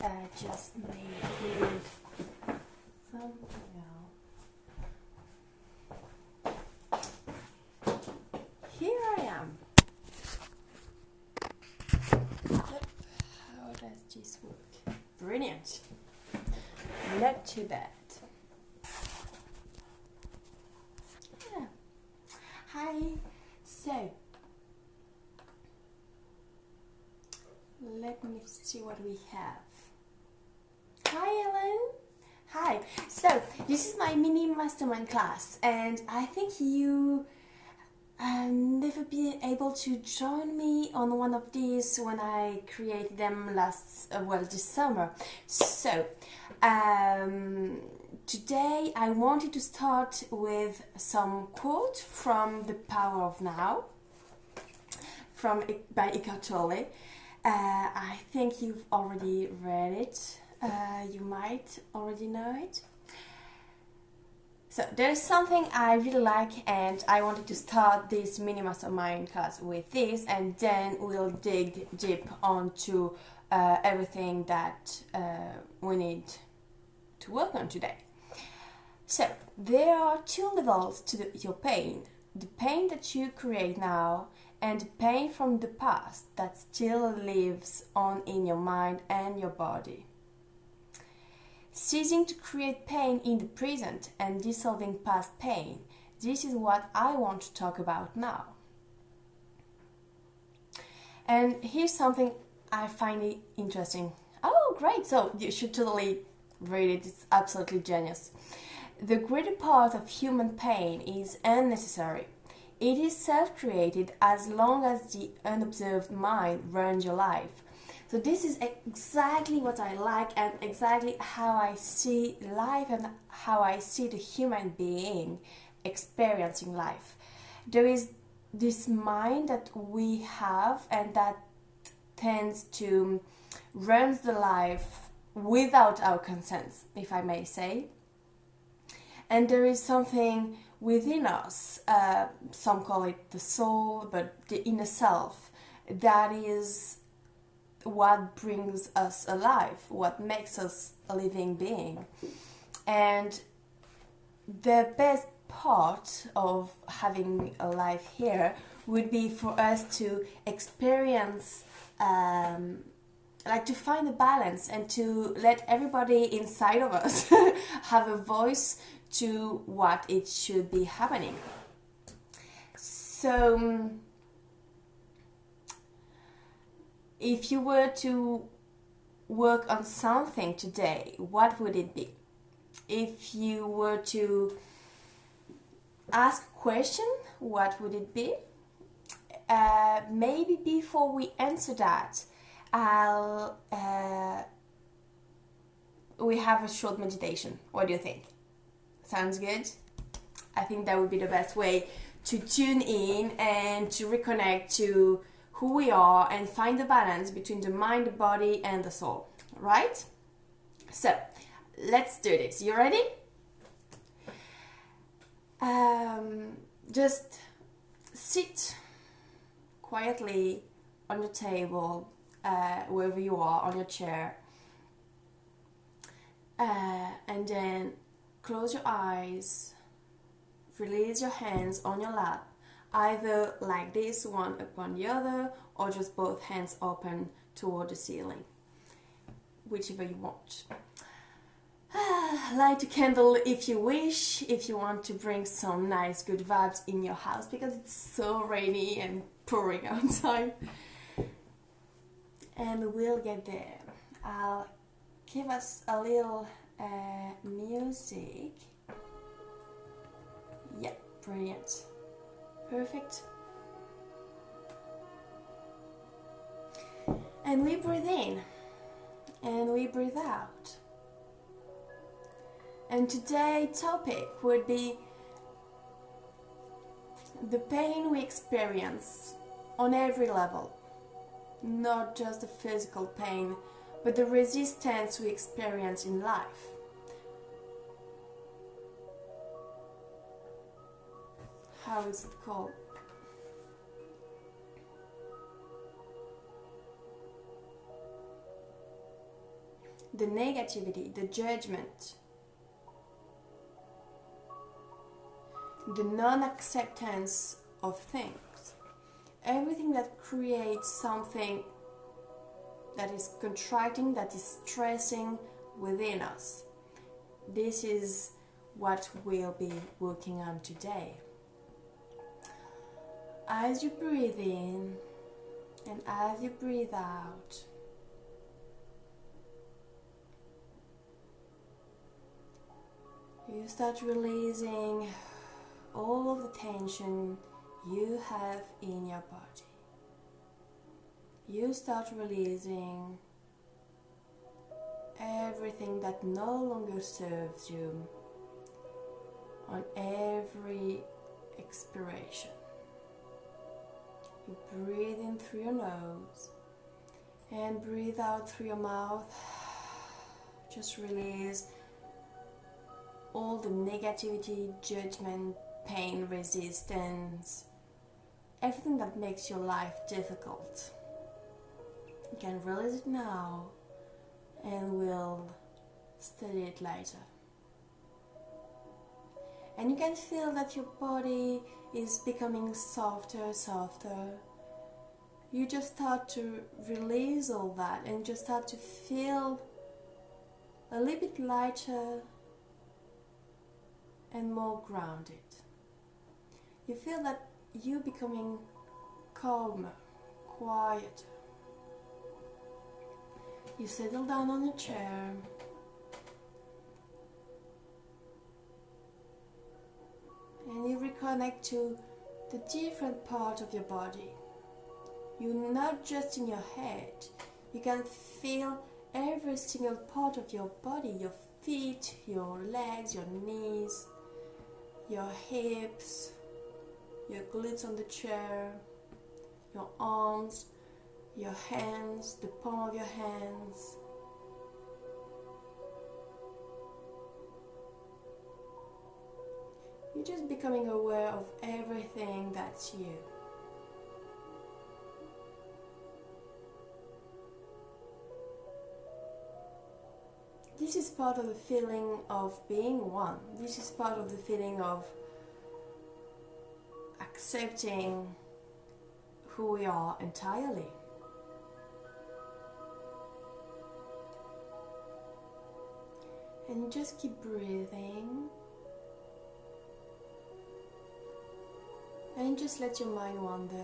that just made something else. Here I am. Yep. How does this work? Brilliant. Not too bad. Yeah. Hi. So, let me see what we have. Hi, Ellen. Hi. So, this is my mini mastermind class, and I think you never been able to join me on one of these when I created them this summer. So, today I wanted to start with some quote from The Power of Now, by Eckart Tolle. I think you've already read it. You might already know it. So there's something I really like, and I wanted to start this mini mastermind class with this, and then we'll dig deep onto everything that we need to work on today. So there are two levels to your pain: the pain that you create now, and the pain from the past that still lives on in your mind and your body. Ceasing to create pain in the present and dissolving past pain. This is what I want to talk about now. And here's something I find it interesting. Oh, great! So you should totally read it. It's absolutely genius. The greater part of human pain is unnecessary. It is self-created as long as the unobserved mind runs your life. So this is exactly what I like, and exactly how I see life and how I see the human being experiencing life. There is this mind that we have, and that tends to run the life without our consent, if I may say. And there is something within us, some call it the soul, but the inner self, that is what brings us alive, what makes us a living being. And the best part of having a life here would be for us to experience, to find a balance, and to let everybody inside of us have a voice to what it should be happening. So, if you were to work on something today, what would it be? If you were to ask a question, what would it be? Maybe before we answer that, we have a short meditation. What do you think? Sounds good? I think that would be the best way to tune in and to reconnect to who we are and find the balance between the mind, the body, and the soul, right? So, let's do this. You ready? Just sit quietly on the table, wherever you are, on your chair, and then close your eyes, release your hands on your lap, either like this, one upon the other, or just both hands open toward the ceiling, whichever you want. Light a candle if you wish, if you want to bring some nice good vibes in your house, because it's so rainy and pouring outside. And we'll get there. I'll give us a little music. Yeah, brilliant. Perfect. And we breathe in and we breathe out. And today's topic would be the pain we experience on every level. Not just the physical pain, but the resistance we experience in life. How is it called? the negativity, the judgment, the non-acceptance of things, everything that creates something that is contracting, that is stressing within us. This is what we'll be working on today. As you breathe in and as you breathe out, you start releasing all of the tension you have in your body. You start releasing everything that no longer serves you on every expiration. You breathe in through your nose and breathe out through your mouth. Just release all the negativity, judgment, pain, resistance, everything that makes your life difficult. You can release it now and we'll study it later. And you can feel that your body is becoming softer, softer. You just start to release all that and just start to feel a little bit lighter and more grounded. You feel that you're becoming calmer, quieter. You settle down on your chair. And you reconnect to the different part of your body. You're not just in your head. You can feel every single part of your body, your feet, your legs, your knees, your hips, your glutes on the chair, your arms, your hands, the palm of your hands. You're just becoming aware of everything that's you. This is part of the feeling of being one. This is part of the feeling of accepting who we are entirely. And you just keep breathing. And just let your mind wander.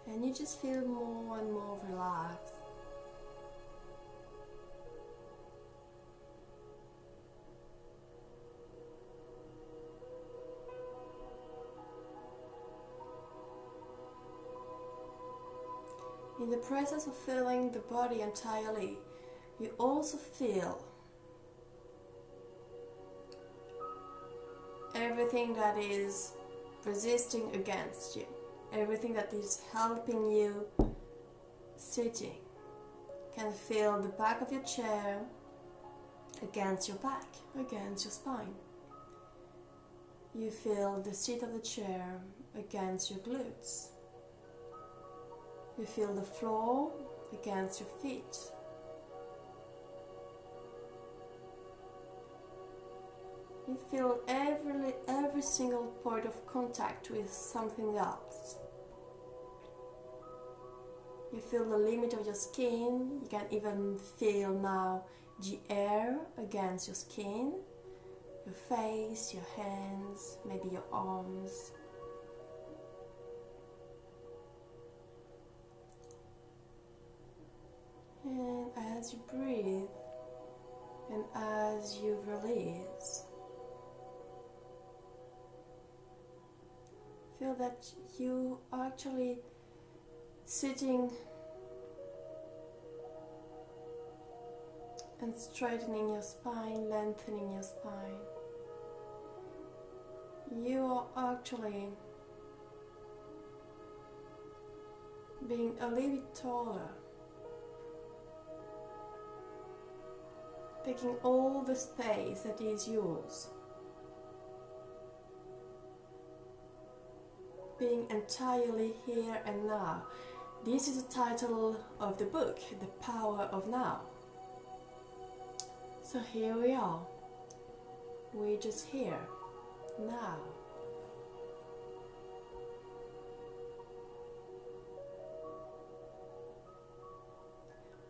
And you just feel more and more relaxed. In the process of feeling the body entirely, you also feel everything that is resisting against you, everything that is helping you sitting. You can feel the back of your chair against your back, against your spine. You feel the seat of the chair against your glutes. You feel the floor against your feet. You feel every single point of contact with something else. You feel the limit of your skin. You can even feel now the air against your skin, your face, your hands, maybe your arms. And as you breathe and as you release, feel that you are actually sitting and straightening your spine, lengthening your spine. You are actually being a little bit taller, taking all the space that is yours. being entirely here and now. This is the title of the book, The Power of Now. So here we are. We're just here, now.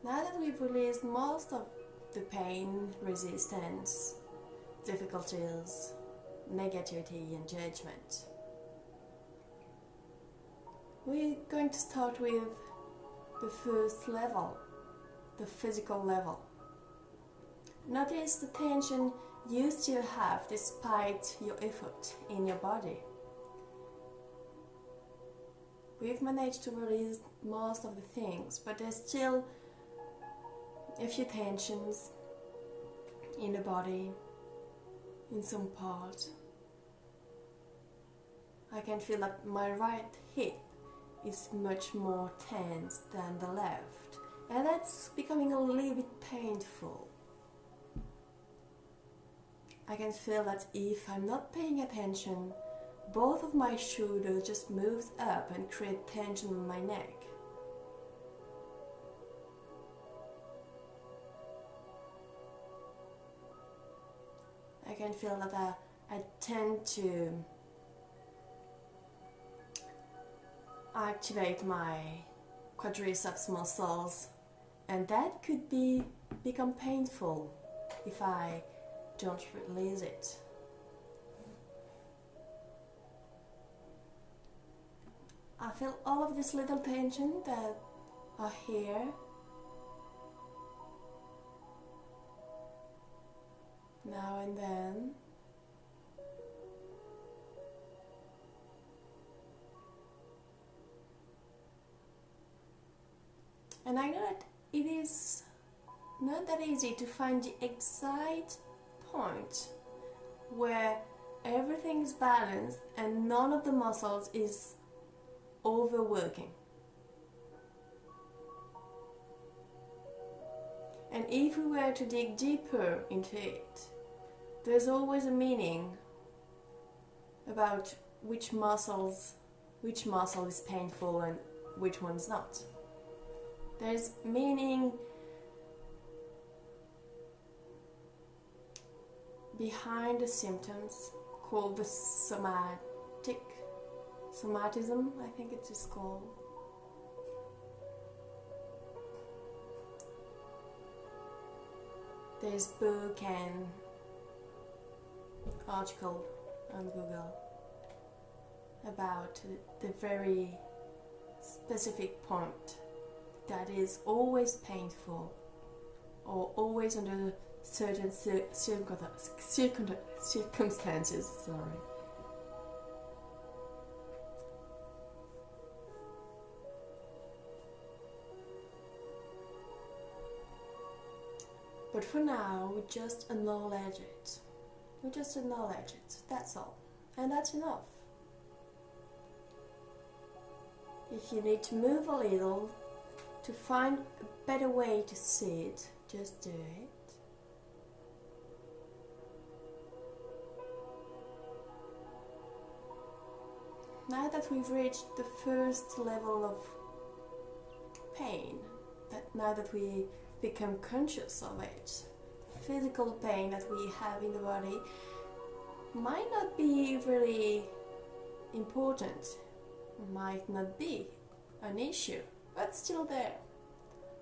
Now that we've released most of the pain, resistance, difficulties, negativity and judgment, we're going to start with the first level, the physical level. Notice the tension you still have despite your effort in your body. We've managed to release most of the things, but there's still a few tensions in the body, in some part. I can feel that my right hip is much more tense than the left, and that's becoming a little bit painful. I can feel that if I'm not paying attention, both of my shoulders just moves up and create tension on my neck. I can feel that I tend to activate my quadriceps muscles, and that could become painful if I don't release it. I feel all of this little tension that are here. Now and then. And I know that it is not that easy to find the exact point where everything is balanced and none of the muscles is overworking. And if we were to dig deeper into it, there's always a meaning about which muscle is painful and which one's not. There's meaning behind the symptoms called the somatism, I think it is called. There's book and article on Google about the very specific point that is always painful or always under certain circumstances. Sorry. But for now, we just acknowledge it. We just acknowledge it, that's all. And that's enough. If you need to move a little to find a better way to see it, just do it. Now that we've reached the first level of pain, now that we become conscious of it, physical pain that we have in the body might not be really important, might not be an issue, but still there.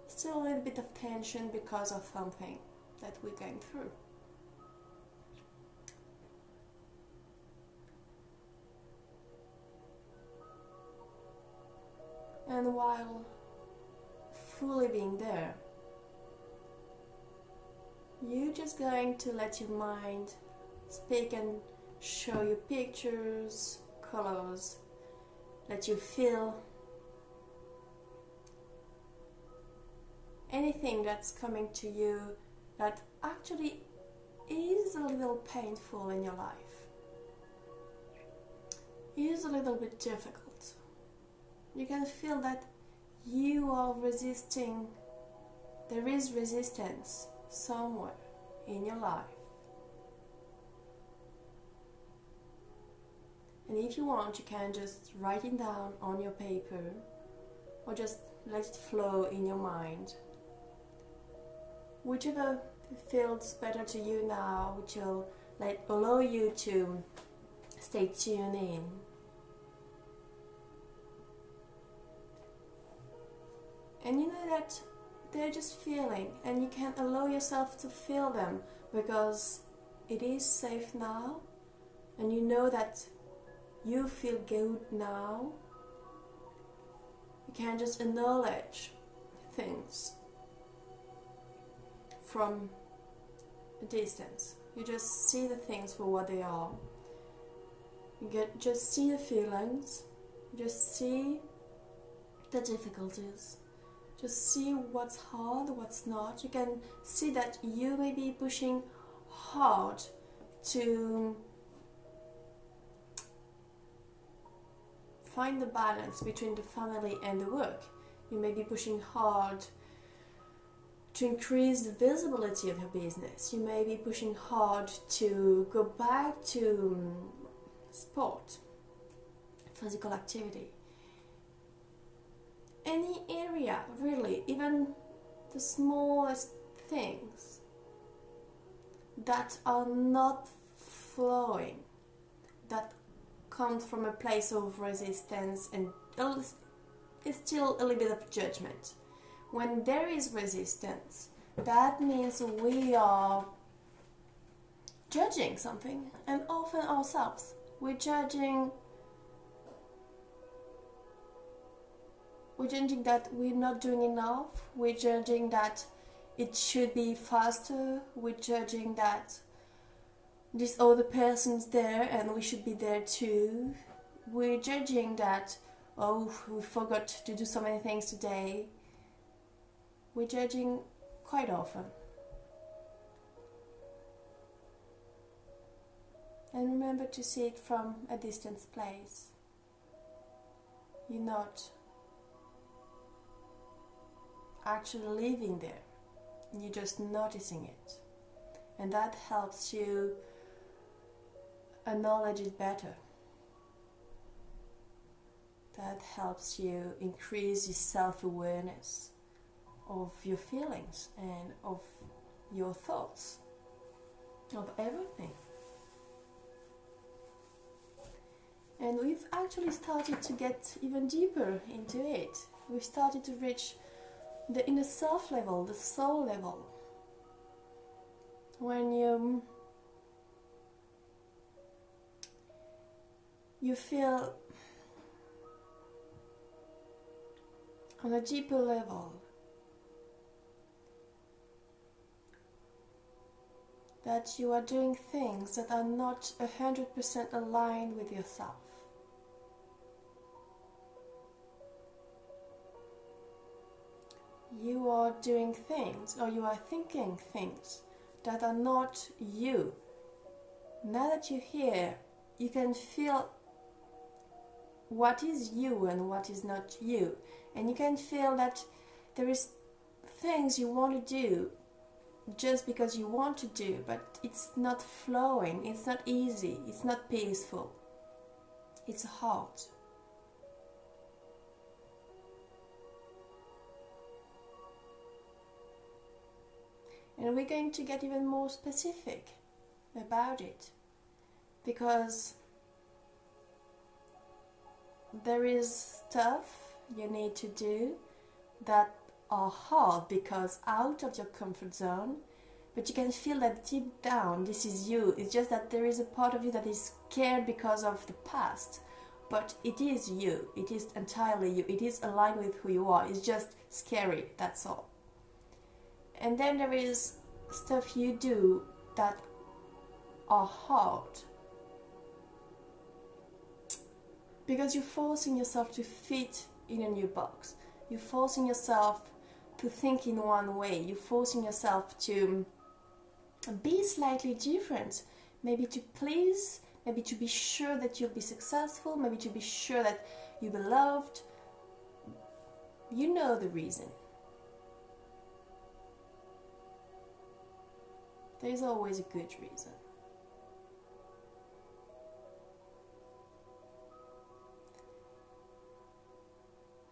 Still a little bit of tension because of something that we're going through. And while fully being there, you're just going to let your mind speak and show you pictures, colors, let you feel anything that's coming to you that actually is a little painful in your life, is a little bit difficult. You can feel that you are resisting, there is resistance somewhere in your life. And if you want, you can just write it down on your paper or just let it flow in your mind. Whichever feels better to you now, which will allow you to stay tuned in. And you know that they're just feeling, and you can allow yourself to feel them because it is safe now, and you know that you feel good now. You can just acknowledge things from a distance. You just see the things for what they are. You just see the feelings, just see the difficulties. Just see what's hard, what's not. You can see that you may be pushing hard to find the balance between the family and the work. You may be pushing hard to increase the visibility of your business. You may be pushing hard to go back to sport, physical activity. Any area, really, even the smallest things that are not flowing, that come from a place of resistance and is still a little bit of judgment. When there is resistance, that means we are judging something, and often ourselves. We're judging that we're not doing enough. We're judging that it should be faster. We're judging that this other person's there and we should be there too. We're judging that, oh, we forgot to do so many things today. We're judging quite often. And remember to see it from a distant place. You're not actually living there. You're just noticing it. And that helps you acknowledge it better. That helps you increase your self-awareness of your feelings and of your thoughts, of everything. And we've actually started to get even deeper into it. We've started to reach the inner self level, the soul level. When you feel on a deeper level that you are doing things that are not 100% aligned with yourself. You are doing things, or you are thinking things that are not you. Now that you're here, you can feel what is you and what is not you. And you can feel that there is things you want to do just because you want to do, but it's not flowing, it's not easy, it's not peaceful, it's hard. And we're going to get even more specific about it, because there is stuff you need to do that are hard because out of your comfort zone, but you can feel that deep down this is you. It's just that there is a part of you that is scared because of the past, but it is you. It is entirely you. It is aligned with who you are. It's just scary, that's all. And then there is stuff you do that are hard because you're forcing yourself to fit in a new box. You're forcing yourself to think in one way. You're forcing yourself to be slightly different, maybe to please, maybe to be sure that you'll be successful, maybe to be sure that you'll be loved. You know the reason. There's always a good reason.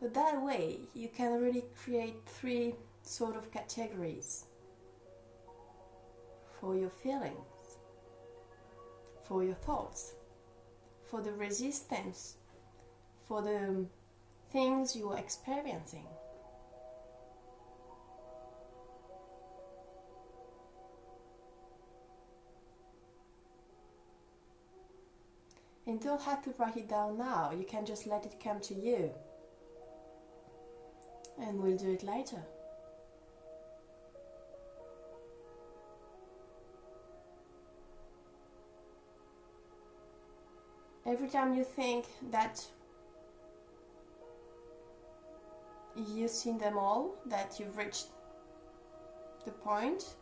But that way you can really create three sort of categories for your feelings, for your thoughts, for the resistance, for the things you are experiencing. And you don't have to write it down now, you can just let it come to you. And we'll do it later. Every time you think that you've seen them all, that you've reached the point,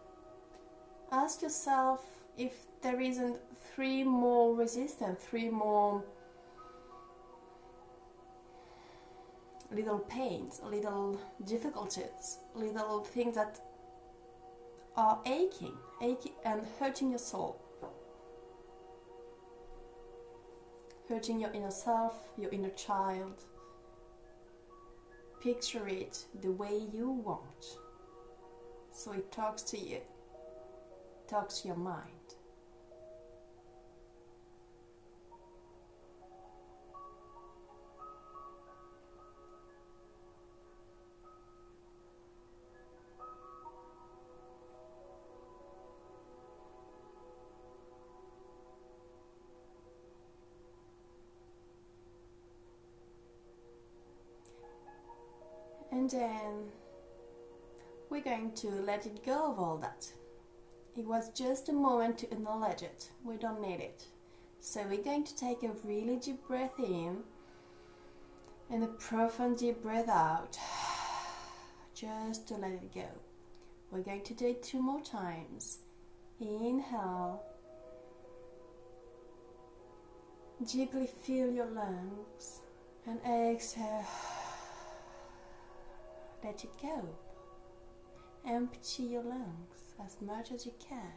ask yourself if there isn't three more resistance, three more little pains, little difficulties, little things that are aching and hurting your soul. Hurting your inner self, your inner child. Picture it the way you want. So it talks to you, talks to your mind. And then we're going to let it go of all that. It was just a moment to acknowledge it. We don't need it. So we're going to take a really deep breath in and a profound deep breath out, just to let it go. We're going to do it 2 more times. Inhale. Deeply fill your lungs and exhale. Let it go. Empty your lungs as much as you can.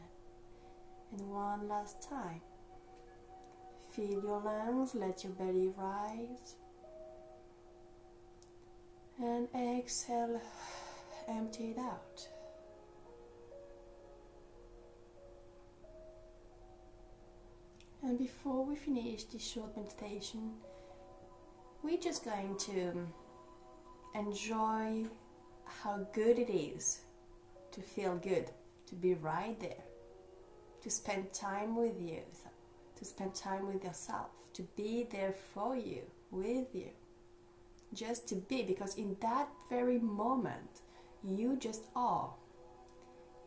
And one last time. Fill your lungs, let your belly rise. And exhale, empty it out. And before we finish this short meditation, we're just going to enjoy how good it is to feel good, to be right there, to spend time with you, to spend time with yourself, to be there for you, with you, just to be, because in that very moment you just are.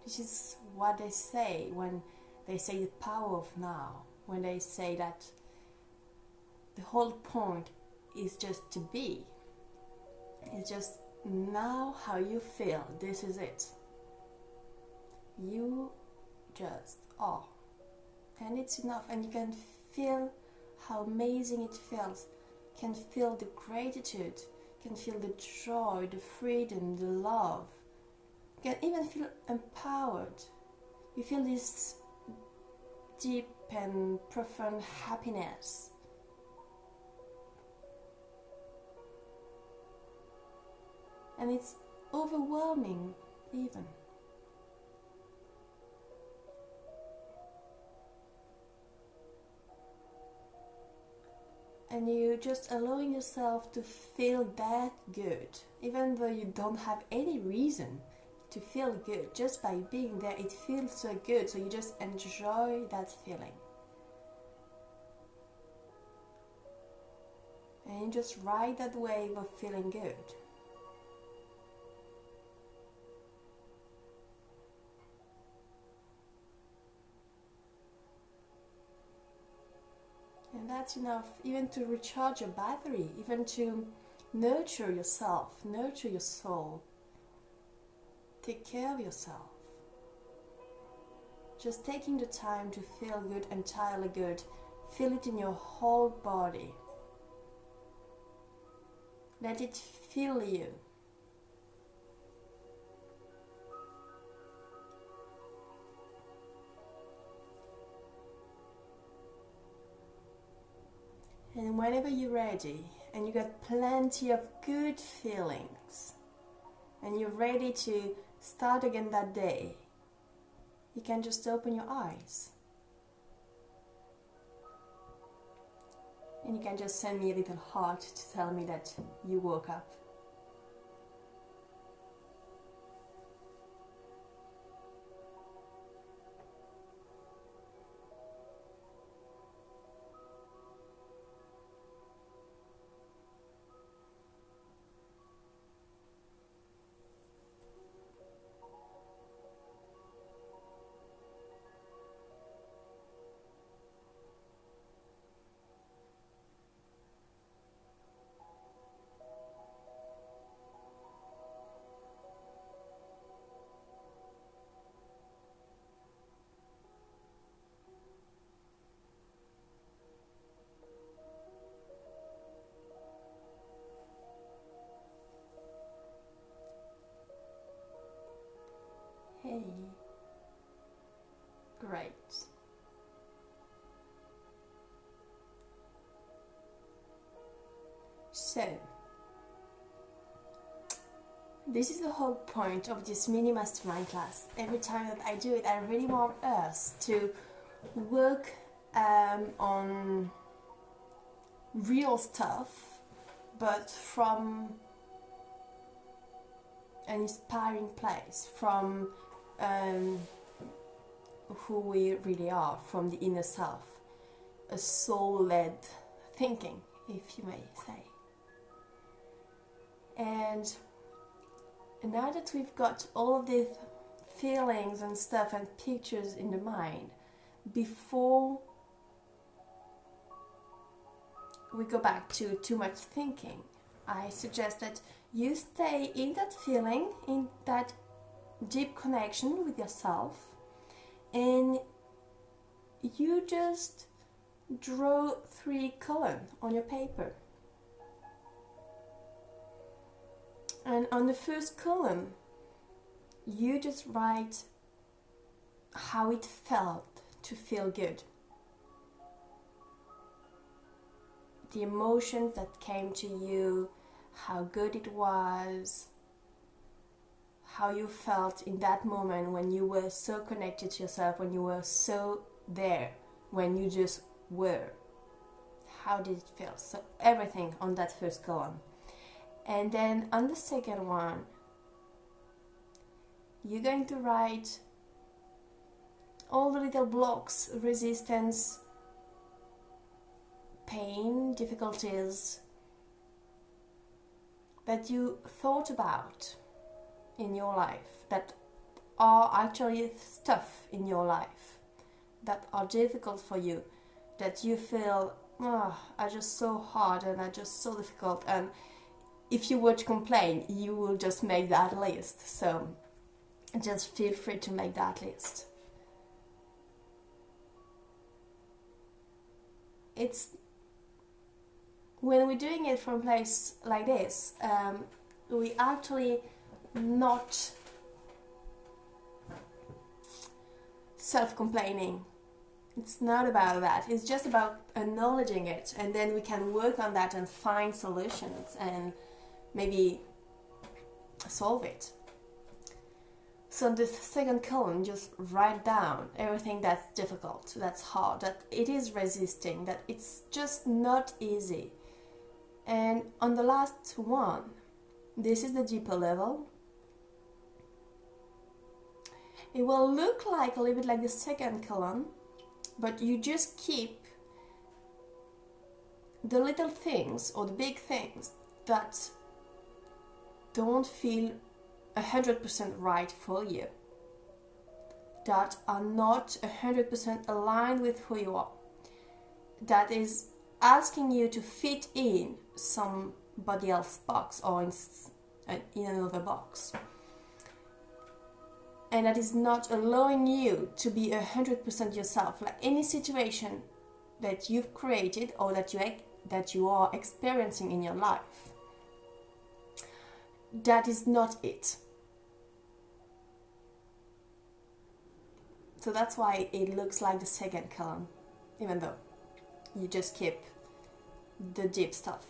This is what they say when they say the power of now, when they say that the whole point is just to be. It's just now how you feel, this is it. You just are. And it's enough, and you can feel how amazing it feels. You can feel the gratitude, you can feel the joy, the freedom, the love. You can even feel empowered. You feel this deep and profound happiness. And it's overwhelming even. And you're just allowing yourself to feel that good, even though you don't have any reason to feel good. Just by being there, it feels so good, so you just enjoy that feeling. And you just ride that wave of feeling good. And that's enough even to recharge your battery, even to nurture yourself, nurture your soul. Take care of yourself. Just taking the time to feel good, entirely good. Feel it in your whole body. Let it fill you. And whenever you're ready, and you got plenty of good feelings, and you're ready to start again that day, you can just open your eyes. And you can just send me a little heart to tell me that you woke up. Hey, great. So, this is the whole point of this mini mastermind class. Every time that I do it, I really want us to work on real stuff, but from an inspiring place, from who we really are, from the inner self, a soul-led thinking, if you may say. And now that we've got all of these feelings and stuff and pictures in the mind, before we go back to too much thinking, I suggest that you stay in that feeling, in that deep connection with yourself, and you just draw 3 columns on your paper. And on the first column, you just write how it felt to feel good. The emotions that came to you, how good it was, how you felt in that moment when you were so connected to yourself, when you were so there, when you just were. How did it feel? So everything on that first column. And then on the second one, you're going to write all the little blocks, resistance, pain, difficulties that you thought about in your life, that are actually stuff in your life, that are difficult for you, that you feel, are just so hard and are just so difficult. And if you were to complain, you will just make that list. So just feel free to make that list. It's when we're doing it from a place like this, we actually not self-complaining. It's not about that. It's just about acknowledging it, and then we can work on that and find solutions and maybe solve it. So the second column, just write down everything that's difficult, that's hard, that it is resisting, that it's just not easy. And on the last one, this is the deeper level. It will look like a little bit like the second column, but you just keep the little things or the big things that don't feel 100% right for you, that are not 100% aligned with who you are, that is asking you to fit in somebody else's box or in another box, and that is not allowing you to be 100% yourself. Like any situation that you've created or that you are experiencing in your life, that is not it. So that's why it looks like the second column, even though you just keep the deep stuff.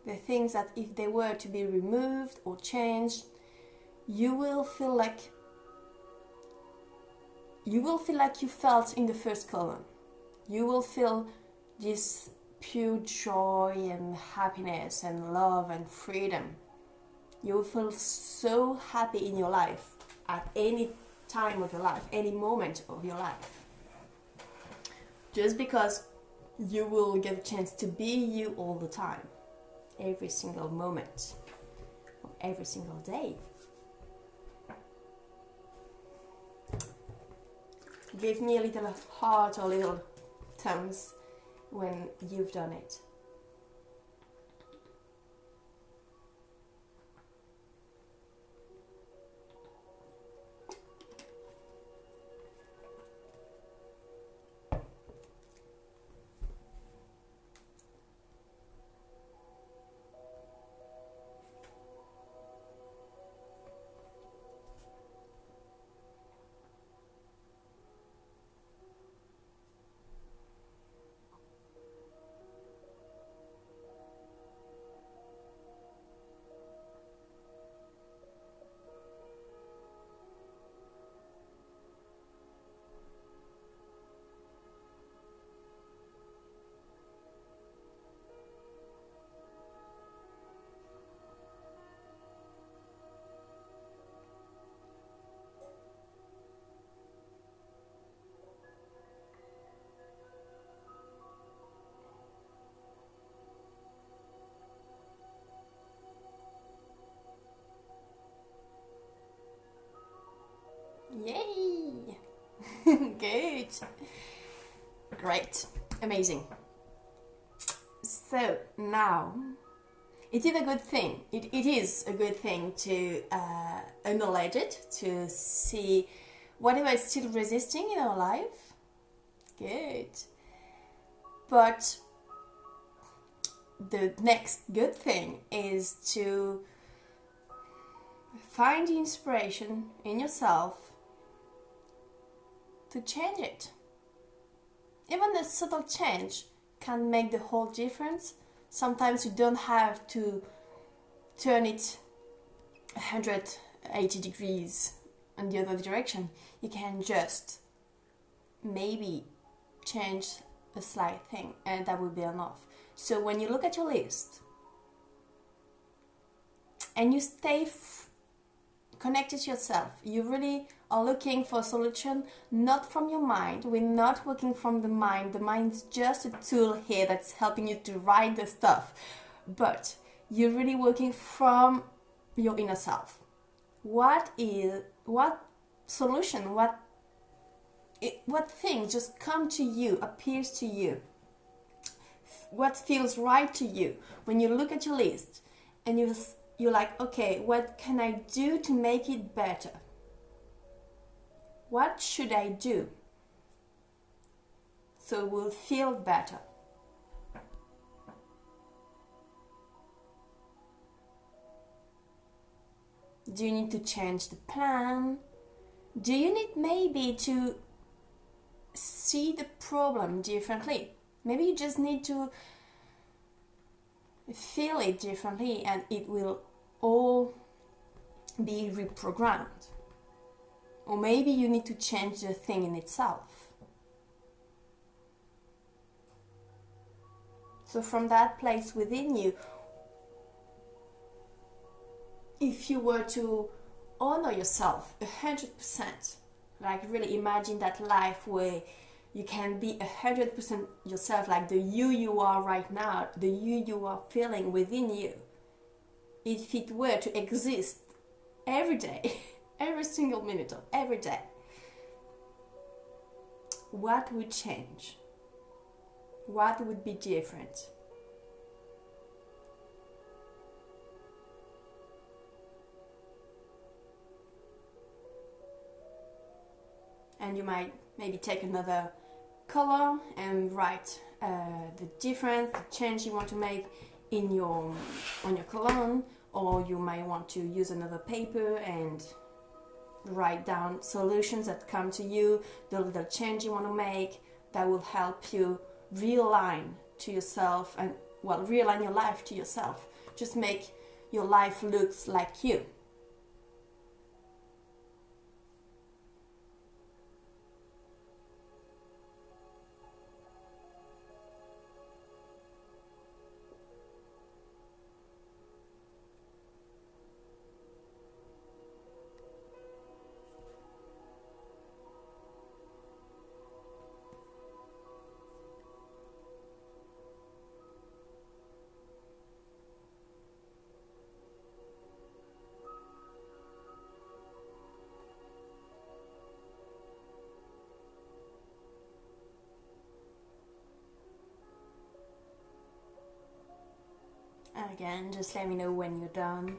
the things that if they were to be removed or changed, you will feel like you felt in the first column. You will feel this pure joy and happiness and love and freedom. You will feel so happy in your life at any time of your life, any moment of your life. Just because you will get a chance to be you all the time, every single moment, every single day. Give me a little heart or little thumbs when you've done it. Yay! Good. Great. Amazing. So now, it is a good thing. It is a good thing to acknowledge it, to see whatever is still resisting in our life. Good. But the next good thing is to find the inspiration in yourself to change it. Even a subtle change can make the whole difference. Sometimes you don't have to turn it 180 degrees in the other direction. You can just maybe change a slight thing, and that will be enough. So when you look at your list and you stay connected to yourself, you really are looking for a solution, not from your mind. We're not working from the mind. The mind is just a tool here that's helping you to write the stuff. But you're really working from your inner self. What solution, what things just come to you, appears to you? What feels right to you? When you look at your list and you're like, okay, what can I do to make it better? What should I do so it will feel better? Do you need to change the plan? Do you need maybe to see the problem differently? Maybe you just need to feel it differently and it will all be reprogrammed. Or maybe you need to change the thing in itself. So from that place within you, if you were to honor yourself 100%, like really imagine that life where you can be 100% yourself, like the you are right now, the you are feeling within you. If it were to exist every day, every single minute of every day, what would change? What would be different? And you might maybe take another color and write the difference, the change you want to make on your column, or you might want to use another paper and write down solutions that come to you, the little change you want to make that will help you realign to yourself and realign your life to yourself. just make your life looks like you. And again, just let me know when you're done.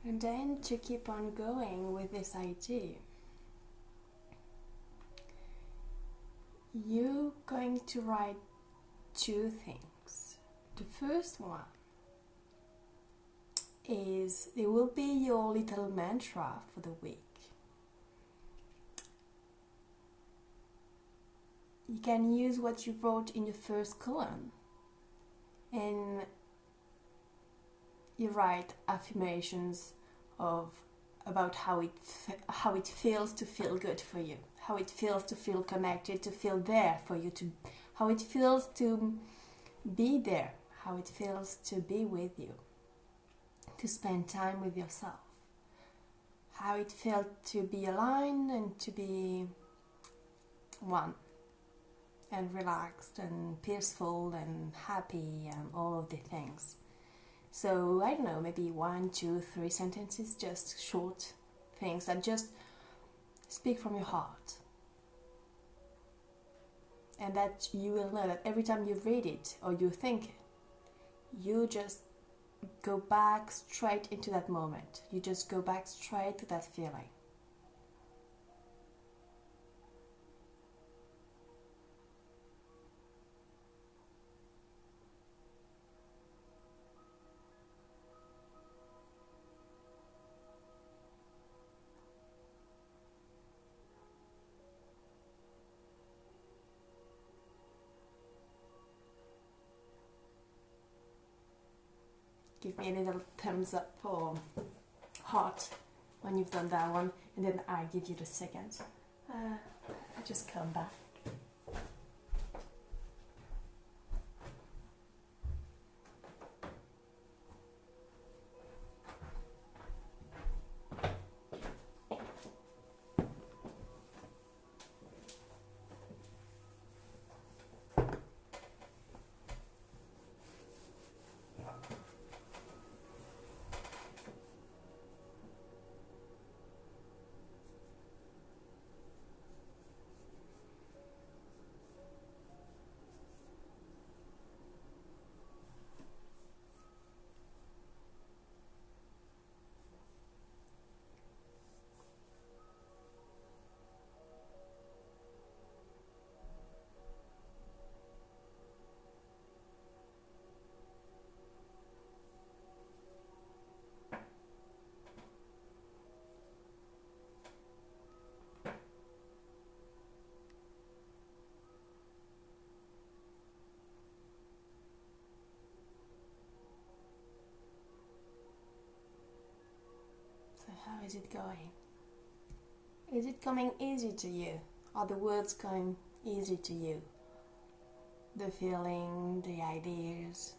And then to keep on going with this idea, you're going to write two things. The first one is, it will be your little mantra for the week. You can use what you wrote in the first column, and you write affirmations about how it feels to feel good for you, how it feels to feel connected, to feel there for you, how it feels to be there, how it feels to be with you, to spend time with yourself, how it felt to be aligned and to be one and relaxed and peaceful and happy and all of the things. So, I don't know, maybe 1, 2, 3 sentences, just short things that just speak from your heart. And that you will know that every time you read it or you think it, You just go back straight into that moment. You just go back straight to that feeling. Give me a little thumbs up or heart when you've done that one, and then I give you the second. I just come back. How is it going? Is it coming easy to you? Are the words coming easy to you? The feeling, the ideas?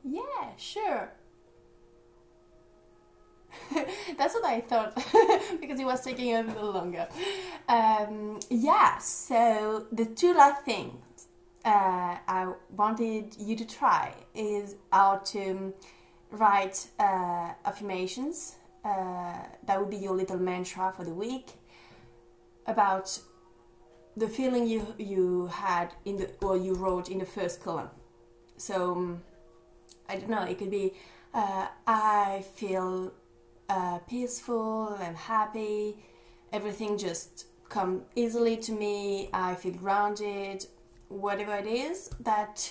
Yeah, sure. That's what I thought, because it was taking a little longer. Yeah, so the two last things I wanted you to try is how to write affirmations. That would be your little mantra for the week about the feeling you had in the, or you wrote in the first column. So I don't know, it could be I feel peaceful and happy, everything just comes easily to me, I feel grounded, whatever it is that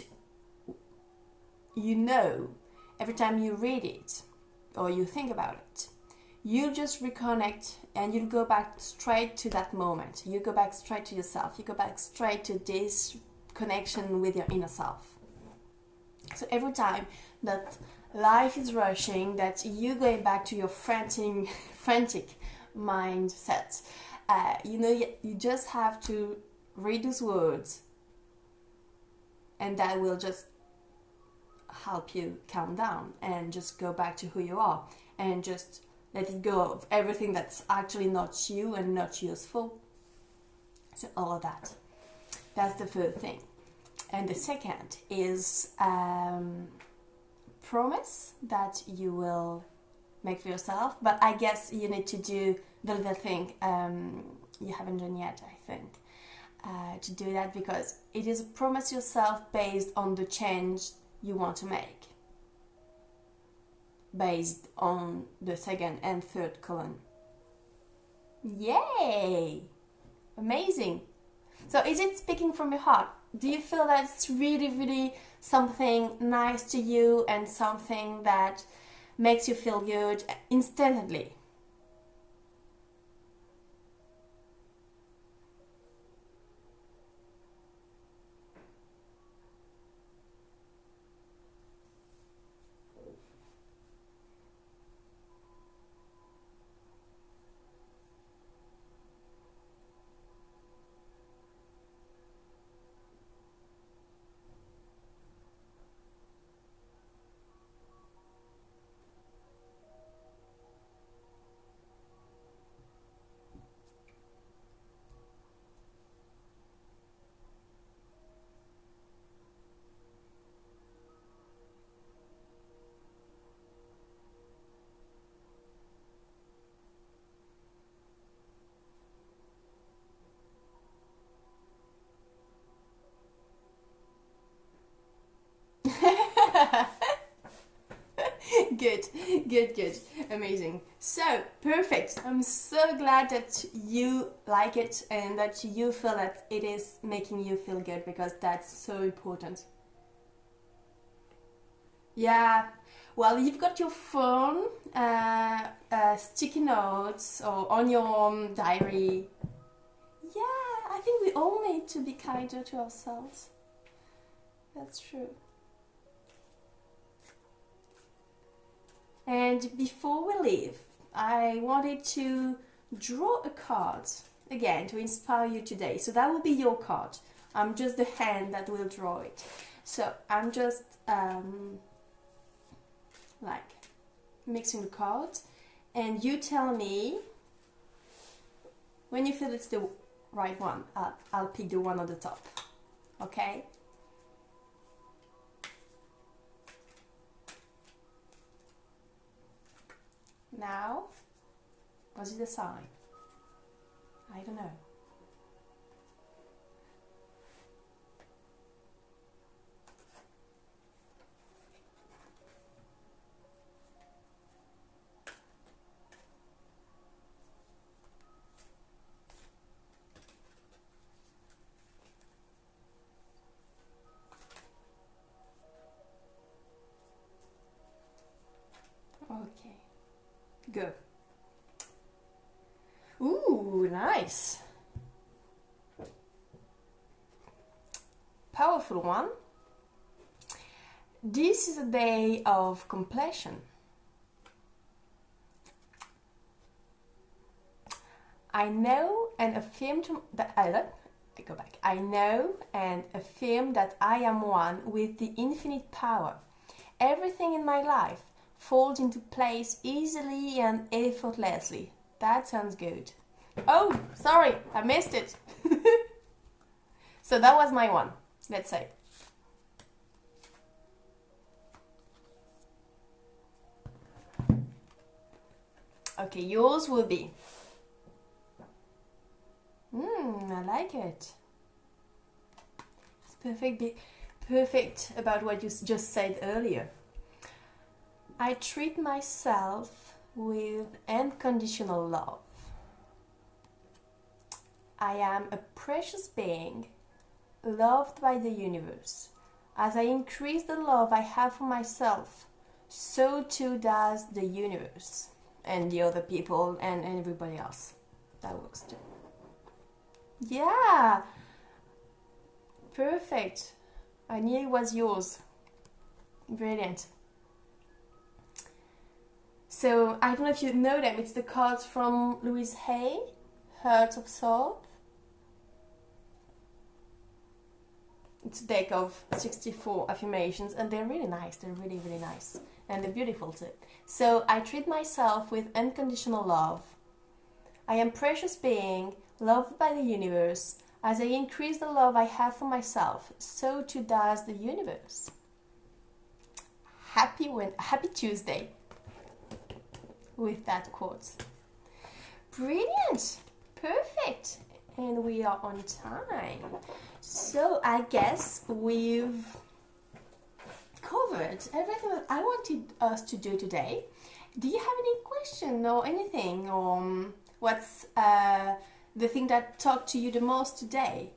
you know, every time you read it or you think about it, you just reconnect and you go back straight to that moment, you go back straight to yourself, you go back straight to this connection with your inner self. So every time that life is rushing, that you going back to your frantic mindset, you just have to read those words, and that will just help you calm down and just go back to who you are and just let it go of everything that's actually not you and not useful. So all of that. That's the first thing. And the second is promise that you will make for yourself. But I guess you need to do the little thing you haven't done yet, I think, to do that, because it is a promise yourself based on the change you want to make, based on the second and third column. Yay! Amazing! So is it speaking from your heart? Do you feel that it's really, really something nice to you and something that makes you feel good instantly? Good, good, good. Amazing. So, perfect. I'm so glad that you like it and that you feel that it is making you feel good, because that's so important. Yeah. Well, you've got your phone, sticky notes, or on your diary. Yeah, I think we all need to be kinder to ourselves. That's true. And before we leave, I wanted to draw a card again to inspire you today. So that will be your card. I'm just the hand that will draw it. So I'm just like mixing the cards, and you tell me when you feel it's the right one. I'll pick the one on the top. Okay? Now, was it a sign? I don't know. Okay, good. Ooh, nice. Powerful one. This is a day of completion. I know and affirm that I go back. I know and affirm that I am one with the infinite power. Everything in my life falls into place easily and effortlessly. That sounds good. Oh, sorry, I missed it. So that was my one, let's say. Okay, yours will be. I like it. It's perfect about what you just said earlier. I treat myself with unconditional love. I am a precious being, loved by the universe. As I increase the love I have for myself, so too does the universe and the other people and everybody else. That works too. Yeah, perfect. I knew it was yours. Brilliant. So I don't know if you know them. It's the cards from Louise Hay, Heart of Soul. It's a deck of 64 affirmations, and they're really nice. They're really, really nice. And they're beautiful too. So I treat myself with unconditional love. I am a precious being, loved by the universe. As I increase the love I have for myself, so too does the universe. Happy Tuesday with that quote. Brilliant! Perfect! And we are on time. So I guess we've covered everything that I wanted us to do today. Do you have any question or anything? Or what's the thing that talked to you the most today?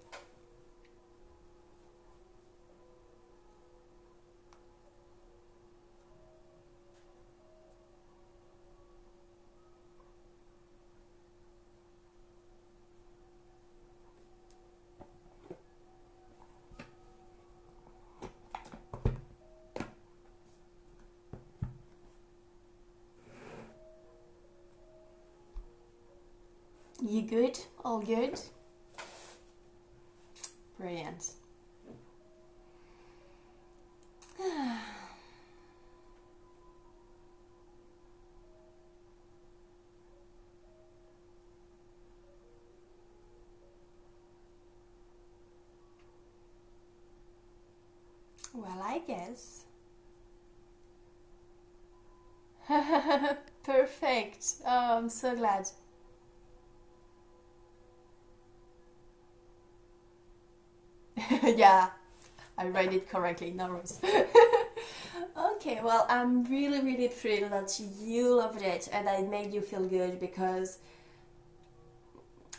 You good? All good? Brilliant. Well, I guess. Perfect. Oh, I'm so glad. Yeah, I read it correctly, no worries. Okay, well, I'm really, really thrilled that you loved it and I made you feel good, because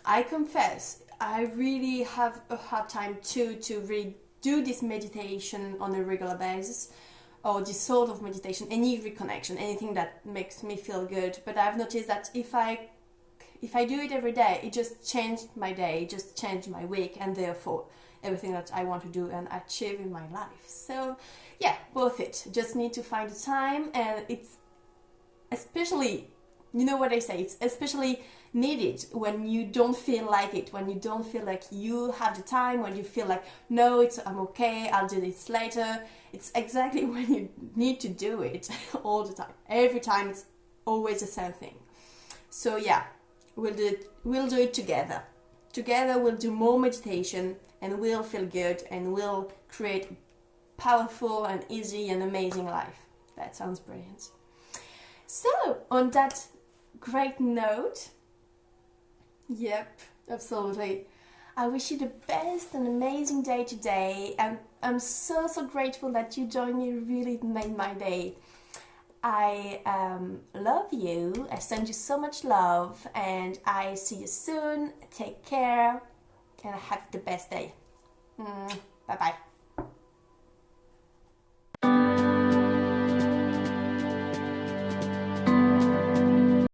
I confess, I really have a hard time too to really do this meditation on a regular basis, or this sort of meditation, any reconnection, anything that makes me feel good. But I've noticed that if I do it every day, it just changed my day, it just changed my week, and therefore everything that I want to do and achieve in my life. So yeah, worth it. Just need to find the time, and it's especially, you know what I say, it's especially needed when you don't feel like it, when you don't feel like you have the time, when you feel like, no, I'm okay, I'll do this later. It's exactly when you need to do it all the time. Every time it's always the same thing. So yeah, we'll do it together. Together we'll do more meditation, and we'll feel good, and we'll create powerful and easy and amazing life. That sounds brilliant. So, on that great note, yep, absolutely, I wish you the best and amazing day today, and I'm so grateful that you joined me. Really made my day. I love you. I send you so much love, and I see you soon. Take care, and have the best day. Bye bye.